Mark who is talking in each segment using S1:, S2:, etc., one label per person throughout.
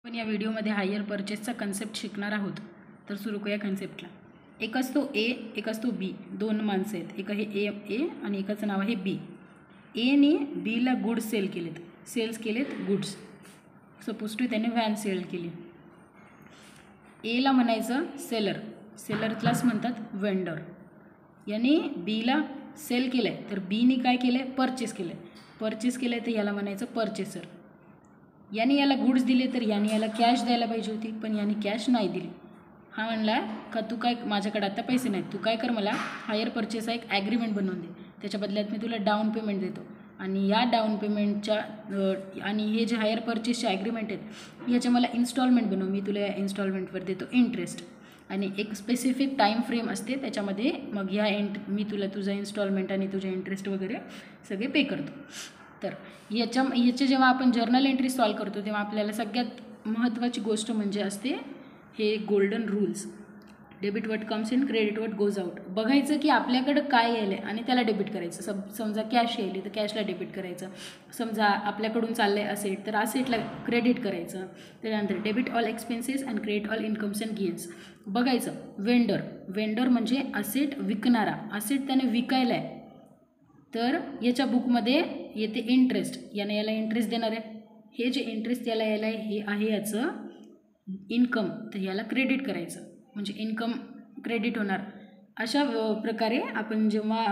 S1: आपण या व्हिडिओमध्ये हायर परचेसचा कन्सेप्ट शिकणार आहोत. तर सुरू करूया कन्सेप्टला. एक असतो ए, एक असतो बी. दोन माणसं आहेत, एक आहे ए आणि एकाचं नाव आहे बी. एने बीला गुड्स सेल्स केलेत गुड्स. सपोज टू त्याने व्हॅन सेल केली. एला म्हणायचं सेलरलाच म्हणतात वेंडर. याने बीला सेल केलं आहे तर बीने काय केलं आहे, परचेस केलं आहे तर याला म्हणायचं परचेसर. याने याला गुड्स दिले तर याने याला कॅश द्यायला पाहिजे होती, पण याने कॅश नाही दिली. हा म्हणला का तू काय, माझ्याकडे आता पैसे नाहीत, तू काय कर, मला हायर परचेसचा एक ॲग्रीमेंट बनवून दे, त्याच्या बदल्यात मी तुला डाऊन पेमेंट देतो. आणि या डाऊन पेमेंटच्या आणि हे जे हायर परचेसचे ॲग्रीमेंट आहेत याचे मला इन्स्टॉलमेंट बनव, मी तुला या इन्स्टॉलमेंटवर देतो इंटरेस्ट. आणि एक स्पेसिफिक टाईम फ्रेम असते त्याच्यामध्ये, मग मी तुला तुझा इन्स्टॉलमेंट आणि तुझे इंटरेस्ट वगैरे सगळे पे करतो. तर याचे जेव्हा आपण जर्नल एंट्री सॉल्व करतो तेव्हा आपल्याला सगळ्यात महत्त्वाची गोष्ट म्हणजे असते हे golden rules. Debit what comes in, credit what goes out. बघायचं की आपल्याकडं काय यायलं आहे आणि त्याला डेबिट करायचं. समजा कॅश यायली तर कॅशला डेबिट करायचं. समजा आपल्याकडून चाललं आहे असेट तर असेटला क्रेडिट करायचं. त्याच्यानंतर debit all expenses and credit all incomes and gains. बघायचं वेंडर म्हणजे असेट विकणारा, असेट त्याने विकायला आहे तर याच्या बुकमध्ये येते इंटरेस्ट, याने याला इंटरेस्ट देणार आहे. हे जे इंटरेस्ट याला यायला आहे हे आहे याचं इन्कम, तर याला क्रेडिट करायचं म्हणजे इन्कम क्रेडिट होणार. अशा प्रकारे आपण जेव्हा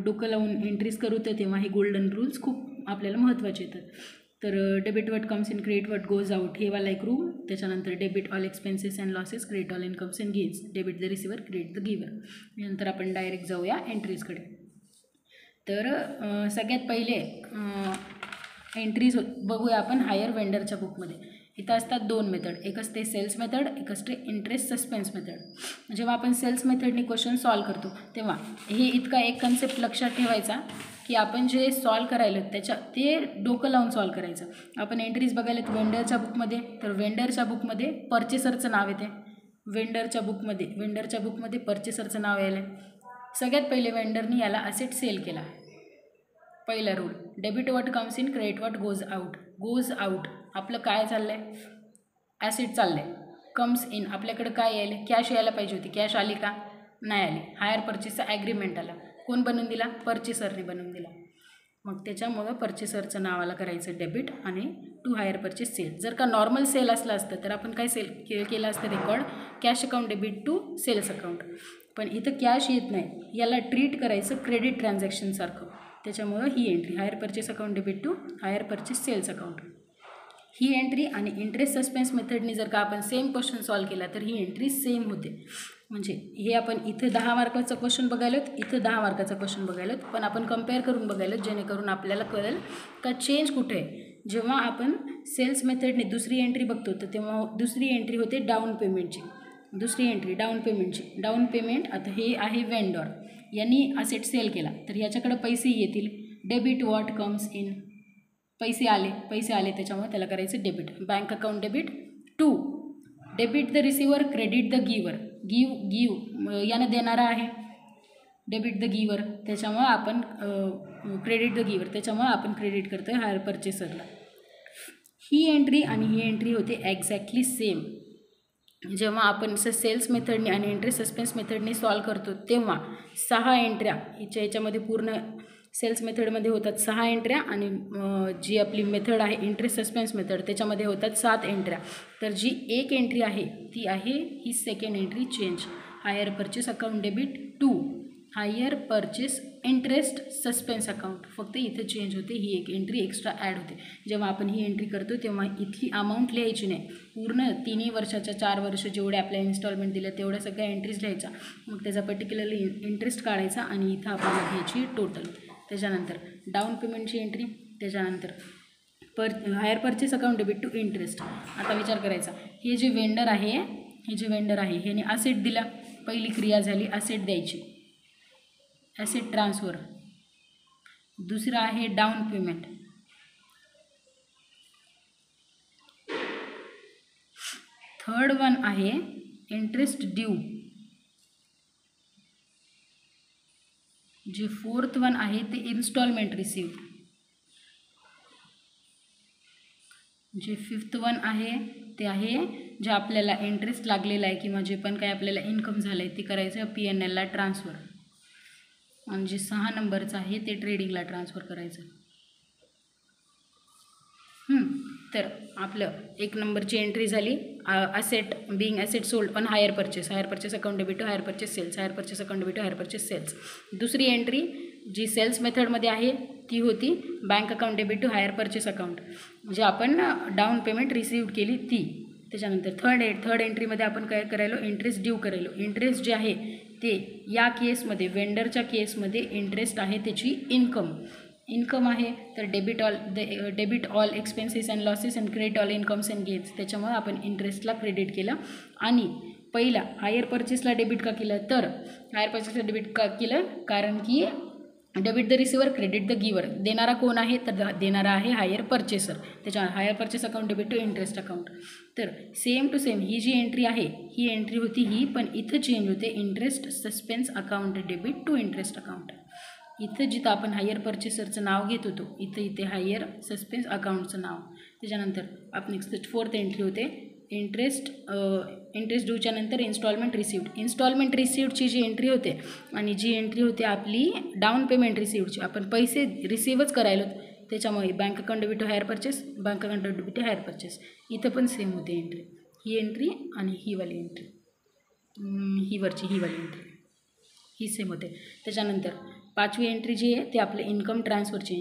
S1: डोकं लावून एंट्रीज करू तर तेव्हा हे गोल्डन रूल्स खूप आपल्याला महत्त्वाचे येतात. तर debit what comes in, credit what goes out हे वाला एक रूल. त्याच्यानंतर debit all expenses and losses, credit all incomes and gains, debit the receiver, credit the गिवर. नंतर आपण डायरेक्ट जाऊया एंट्रीजकडे. तर सगळ्यात पहिले एंट्रीज बघूया आपण हायर वेंडरच्या बुकमध्ये. इथं असतात दोन मेथड, एक असते सेल्स मेथड, एक असते इंटरेस्ट सस्पेन्स मेथड. जेव्हा आपण सेल्स मेथडने क्वेश्चन सॉल्व करतो तेव्हा हे इतका एक कन्सेप्ट लक्षात ठेवायचा की आपण जे सॉल्व करायला ते डोकं लावून सॉल्व करायचं. आपण एंट्रीज बघायला वेंडरच्या बुकमध्ये, तर वेंडरच्या बुकमध्ये परचेसरचं नाव येते. वेंडरच्या बुकमध्ये परचेसरचं नाव यायलं आहे. सगळ्यात पहिले वेंडरनी याला असेट सेल केला. पहिला rule, debit what comes in, credit what goes out. आपलं काय चाललं आहे, ॲसेट चाललं आहे. कम्स इन आपल्याकडे काय यायला, कॅश यायला पाहिजे होती, कॅश आली का, नाही आली. हायर परचेसचा ॲग्रीमेंट आला, कोण बनवून दिला, परचेसरने बनवून दिला. मग त्याच्यामुळं परचेसरचं नावाला करायचं डेबिट आणि टू हायर परचेस सेल. जर का नॉर्मल सेल असलं असतं तर आपण काय केलं असतं record, cash account debit to sales account. पण इथं कॅश येत नाही, याला ट्रीट करायचं क्रेडिट ट्रान्झॅक्शनसारखं. त्याच्यामुळं ही entry hire purchase account debit to hire purchase sales account. ही एंट्री आणि इंटरेस्ट सस्पेन्स मेथडनी जर का आपण सेम क्वेश्चन सॉल्व केला तर ही एंट्री सेम होते. म्हणजे हे आपण इथं 10 मार्काचा क्वेश्चन बघायलोत, इथं 10 मार्काचा क्वेश्चन बघायलोत, पण आपण कम्पेअर करून बघायलोत जेणेकरून आपल्याला कळेल का चेंज कुठे आहे. जेव्हा आपण सेल्स मेथडने दुसरी एंट्री बघतो तर तेव्हा दुसरी एंट्री होते डाऊन पेमेंटची. दुसरी एंट्री डाऊन पेमेंट. आता हे आहे वेंडर, यांनी असेट सेल केला तर याच्याकडे पैसे येतील. डेबिट वॉट कम्स इन, पैसे आले त्याच्यामुळे त्याला करायचं debit. Bank account debit to debit the receiver, credit the giver. यानं देणारा आहे डेबिट द गिवर, त्याच्यामुळं आपण क्रेडिट द गिवर, त्याच्यामुळं आपण क्रेडिट करतो आहे हायर परचेसरला. ही एंट्री आणि ही एंट्री होते एक्झॅक्टली सेम. जेव्हा आपण सेल्स मेथडने आणि इंटरेस्ट सस्पेन्स मेथडने सॉल्व करतो तेव्हा 6 एंट्र्या याच्यामध्ये पूर्ण सेल्स मेथडमध्ये होतात 6 एंट्र्या आणि जी आपली मेथड आहे इंटरेस्ट सस्पेन्स मेथड त्याच्यामध्ये होतात 7 एंट्र्या. तर जी एक एंट्री आहे ती आहे ही second entry change, hire purchase account debit to hire purchase interest suspense account. फक्त इथं चेंज होते, ही एक एंट्री एक्स्ट्रा ॲड होते. जेव्हा आपण ही एंट्री करतो तेव्हा इथली अमाऊंट लिहायची नाही, पूर्ण 3 वर्षाच्या 4 वर्ष जेवढे आपल्या इन्स्टॉलमेंट दिल्या तेवढ्या सगळ्या एंट्रीज लिहायच्या. मग त्याचा पर्टिक्युलरली इंटरेस्ट काढायचा आणि इथं आपल्याला घ्यायची टोटल. त्याच्यानंतर डाऊन पेमेंटची एंट्री, त्याच्यानंतर hire purchase account debit to interest. आता विचार करायचा, हे जे वेंडर आहे ह्याने असेट दिला, पहिली क्रिया झाली असेट द्यायची, ॲसेट ट्रान्सफर. दुसरं आहे डाऊन पेमेंट. थर्ड वन आहे इंटरेस्ट ड्यू. जे फोर्थ वन आहे ते इन्स्टॉलमेंट रिसिव्ह. जे फिफ्थ वन आहे ते आहे जे आपल्याला इंटरेस्ट लागलेला आहे किंवा जे पण काही आपल्याला इन्कम झालं आहे ते करायचं P&Lला ट्रान्सफर, आणि जे 6 नंबरचं आहे ते ट्रेडिंगला ट्रान्सफर करायचं. तर आपलं 1 नंबरची एंट्री झाली asset being asset sold on hire purchase account debit to hire purchase sales, hire purchase account debit to hire purchase sales. दुसरी एंट्री जी सेल्स मेथडमध्ये आहे ती होती bank account debit to hire purchase account, जे आपण down payment receive केली ती. त्याच्यानंतर थर्ड एंट्रीमध्ये आपण काय करायलो, इंटरेस्ट ड्यू करायलो. इंटरेस्ट जे आहे ते या केसमध्ये वेंडरच्या केसमध्ये इंटरेस्ट आहे त्याची इन्कम आहे. तर debit all expenses and losses and credit all incomes and gains. त्याच्यामुळे आपण इंटरेस्टला क्रेडिट केलं. आणि पहिला हायर परचेसला डेबिट का केलं, तर हायर परचेसला डेबिट का केलं कारण की debit the receiver credit the giver. देणारा कोण आहे, तर देणारा आहे हायर परचेसर. त्याच्या hire purchase account debit to interest account. तर सेम टू सेम ही जी एंट्री आहे ही एंट्री होती ही, पण इथं चेंज होते interest suspense account debit to interest account. इथं जिथं आपण हायर परचेसरचं नाव घेत होतो इथे हायर सस्पेन्स अकाउंटचं नाव. त्याच्यानंतर आपण नेक्स्ट फोर्थ एंट्री होते इंटरेस्ट ड्यूच्या नंतर इन्स्टॉलमेंट रिसिव्डची जी एंट्री होते आणि जी एंट्री होते आपली डाऊन पेमेंट रिसिव्डची, आपण पैसे रिसिव्हच करायलो. त्याच्यामुळे bank account debit to hire purchase, bank account debit to hire purchase. इथं पण सेम होते एंट्री, ही एंट्री आणि ही वाली एंट्री, ही वाली एंट्री ही सेम होते. त्याच्यानंतर पाचवी एंट्री जी आहे ती आपल्या इन्कम ट्रान्सफरची.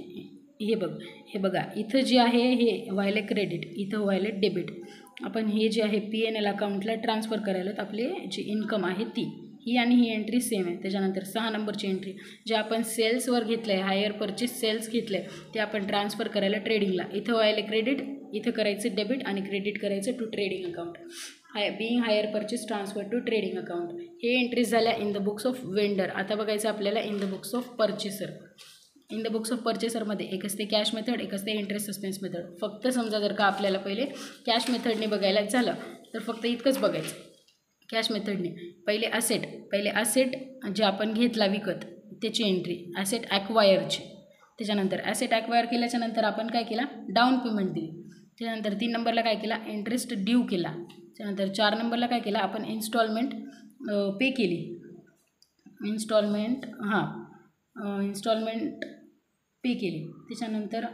S1: हे बघा इथं जे आहे हे व्हायले क्रेडिट, इथं व्हायले डेबिट. आपण हे जे आहे P&L अकाउंटला ट्रान्सफर करायला आपले जी इन्कम आहे ती, ही आणि ही एंट्री सेम आहे. त्याच्यानंतर 6 नंबरची एंट्री जे आपण सेल्सवर घेतलं आहे, हायर परचेस सेल्स घेतलं आहे ते आपण ट्रान्सफर करायला ट्रेडिंगला. इथं व्हायले क्रेडिट, इथं करायचं डेबिट आणि क्रेडिट करायचं to trading account. Being hire purchase transfer to trading account. हे एंट्रीज झाल्या in the books of vendor. आता बघायचं आपल्याला in the books of purchaser. In the books of परचेसरमध्ये एक असते कॅश मेथड, एक असते इंटरेस्ट सस्पेन्स मेथड. फक्त समजा जर का आपल्याला पहिले कॅश मेथडने बघायला झालं तर फक्त इतकंच बघायचं. कॅश मेथडने पहिले असेट जे आपण घेतला विकत त्याची एंट्री, ॲसेट ॲक्वायरची. त्याच्यानंतर ॲसेट ॲक्वायर केल्याच्यानंतर आपण काय केला, डाऊन पेमेंट दिली. त्याच्यानंतर 3 नंबरला काय केला, इंटरेस्ट ड्यू केला. त्याच्यानंतर 4 नंबरला काय केला, आपण इन्स्टॉलमेंट पे केली. इन्स्टॉलमेंट पे केली. त्याच्यानंतर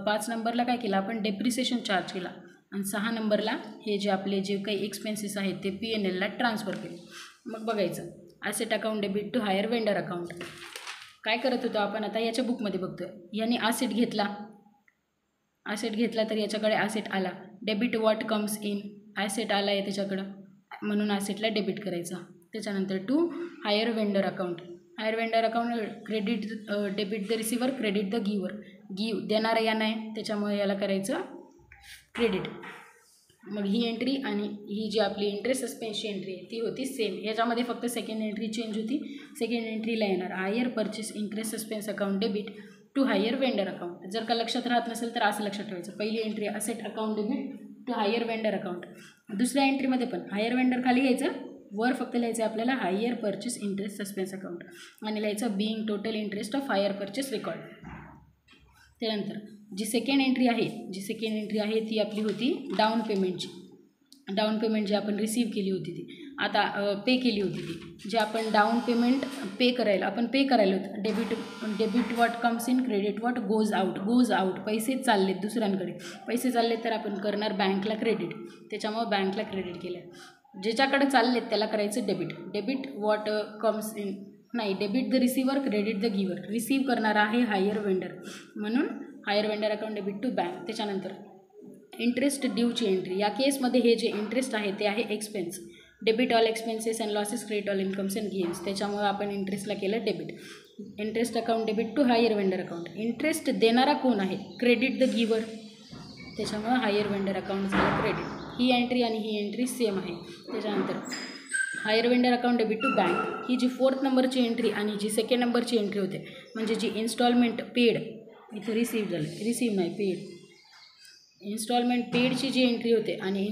S1: 5 नंबरला काय केलं, आपण डेप्रिसिएशन चार्ज केला. आणि 6 नंबरला हे जे आपले जे काही एक्सपेन्सेस आहेत ते P&Lला ट्रान्सफर केले. मग बघायचं asset account debit to hire vendor account. काय करत होतो आपण आता याच्या बुकमध्ये बघतो. याने ॲसेट घेतला तर याच्याकडे ॲसेट आला. Debit what comes in, asset आला आहे त्याच्याकडं म्हणून ॲसेटला डेबिट करायचा. त्याच्यानंतर to hire vendor account. Hire vendor account credit debit the receiver credit the giver. देणारा या नाही त्याच्यामुळे याला करायचं क्रेडिट. मग ही एंट्री आणि ही जी आपली इंटरेस्ट सस्पेन्सची एंट्री आहे ती होती सेम. याच्यामध्ये फक्त सेकंड एंट्री चेंज होती. सेकंड एंट्रीला येणार hire purchase interest suspense account debit to hire vendor account. जर का लक्षात राहत नसेल तर असं लक्षात ठेवायचं, पहिली entry asset account debit to hire vendor account. दुसऱ्या एंट्रीमध्ये पण हायर वेंडर खाली घ्यायचं, वर फक्त लिहायचं आपल्याला hire purchase interest suspense account आणि लिहायचं being total interest of hire purchase record. त्यानंतर जी सेकंड एंट्री आहे ती आपली होती डाऊन पेमेंटची. डाऊन पेमेंट जी आपण रिसीव्ह केली होती ती आता पे केली होती ती जे आपण डाऊन पेमेंट पे करायला होतं. Debit what comes in credit what goes out. पैसे चाललेत दुसऱ्यांकडे, तर आपण करणार बँकला क्रेडिट. त्याच्यामुळे बँकला क्रेडिट केलं. ज्याच्याकडे चाललेत त्याला करायचं debit what comes in debit the receiver credit the giver. Receive करणारा आहे हायर वेंडर म्हणून hire vendor account debit to bank. त्याच्यानंतर इंटरेस्ट ड्यूची एंट्री. या केसमध्ये हे जे इंटरेस्ट आहे ते आहे expense. Debit all expenses and losses credit all incomes and gains. त्याच्यामुळे आपण इंटरेस्टला केलं debit. Interest account debit to hire vendor account. Interest देणारा कोण आहे, क्रेडिट द गिवर. त्याच्यामुळे हायर वेंडर अकाउंट झालं क्रेडिट. ही एंट्री आणि ही एंट्री सेम आहे. त्याच्यानंतर hire vendor account debit to bank. ही जी 4th नंबरची एंट्री आणि जी 2nd नंबरची एंट्री होते म्हणजे जी इन्स्टॉलमेंट पेड, इथं पेड. इन्स्टॉलमेंट पेडची जी एंट्री होते आणि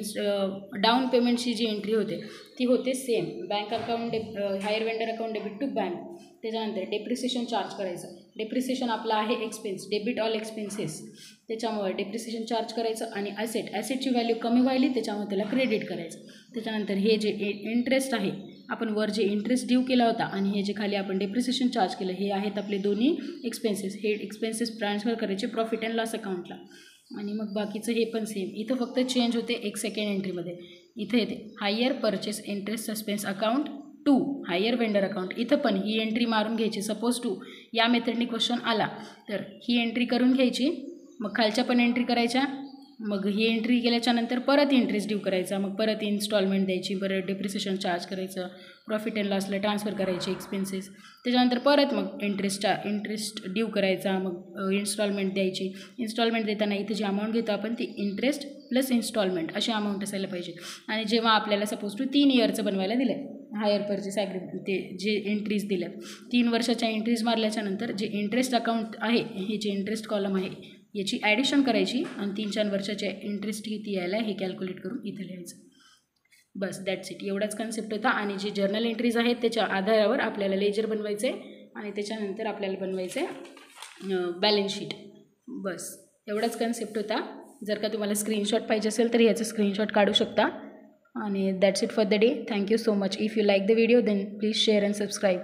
S1: डाऊन पेमेंटची जी एंट्री होते ती होते same. Bank account hire vendor account debit to bank. त्याच्यानंतर डेप्रिसिएशन चार्ज करायचं. डेप्रिसिएशन आपला आहे एक्सपेन्स, डेबिट ऑल एक्सपेन्सेस, त्याच्यामुळे डेप्रिसिएशन चार्ज करायचं आणि ॲसेटची व्हॅल्यू कमी व्हायली त्याच्यामुळे त्याला क्रेडिट करायचं. त्याच्यानंतर हे जे इंटरेस्ट आहे, आपण वर जे इंटरेस्ट ड्यू केला होता आणि हे जे खाली आपण डेप्रिसिएशन चार्ज केलं, हे आहेत आपले दोन्ही एक्सपेन्सेस. हे एक्सपेन्सेस ट्रान्सफर करायचे प्रॉफिट अँड लॉस अकाउंटला. आणि मग बाकीचं हे पण सेम. इथं फक्त चेंज होते एक सेकंड एंट्रीमध्ये. इथे येते hire purchase interest suspense account to hire vendor account. इथं पण ही एंट्री मारून घ्यायची. सपोज टू या मेथडनी क्वेश्चन आला तर ही एंट्री करून घ्यायची, मग खालच्या पण एंट्री करायच्या, मग ही एंट्री केल्याच्यानंतर परत इंटरेस्ट ड्यू करायचा, मग परत इन्स्टॉलमेंट द्यायची, परत डेप्रिसिएशन चार्ज करायचं, प्रॉफिट अँड लॉसला ट्रान्सफर करायचे एक्सपेन्सेस, त्याच्यानंतर परत मग इंटरेस्ट ड्यू करायचा, मग इन्स्टॉलमेंट द्यायची. इन्स्टॉलमेंट देताना इथे जी अमाऊंट घेतो आपण ती इंटरेस्ट प्लस इन्स्टॉलमेंट अशी अमाऊंट असायला पाहिजे. आणि जेव्हा आपल्याला सपोज टू 3 इयरचं बनवायला दिलं आहे हायर परचेस ॲग्रीमेंट, ते जे एंट्रीज दिल्या 3 वर्षाच्या एंट्रीज मारल्याच्यानंतर जे इंटरेस्ट अकाउंट आहे, हे जे इंटरेस्ट कॉलम आहे याची ॲडिशन करायची आणि 3-4 वर्षाचे इंटरेस्ट किती यायला हे कॅल्क्युलेट करून इथं लिहायचं. बस दॅट्स इट. एवढाच कन्सेप्ट होता. आणि जे जर्नल एंट्रीज आहेत त्याच्या आधारावर आपल्याला लेजर बनवायचं आहे आणि त्याच्यानंतर आपल्याला बनवायचं आहे बॅलन्स शीट. बस एवढाच कन्सेप्ट होता. जर का तुम्हाला स्क्रीनशॉट पाहिजे असेल तर याचं स्क्रीनशॉट काढू शकता. आणि that's it for the day. Thank you so much. If you like the video then please share and subscribe.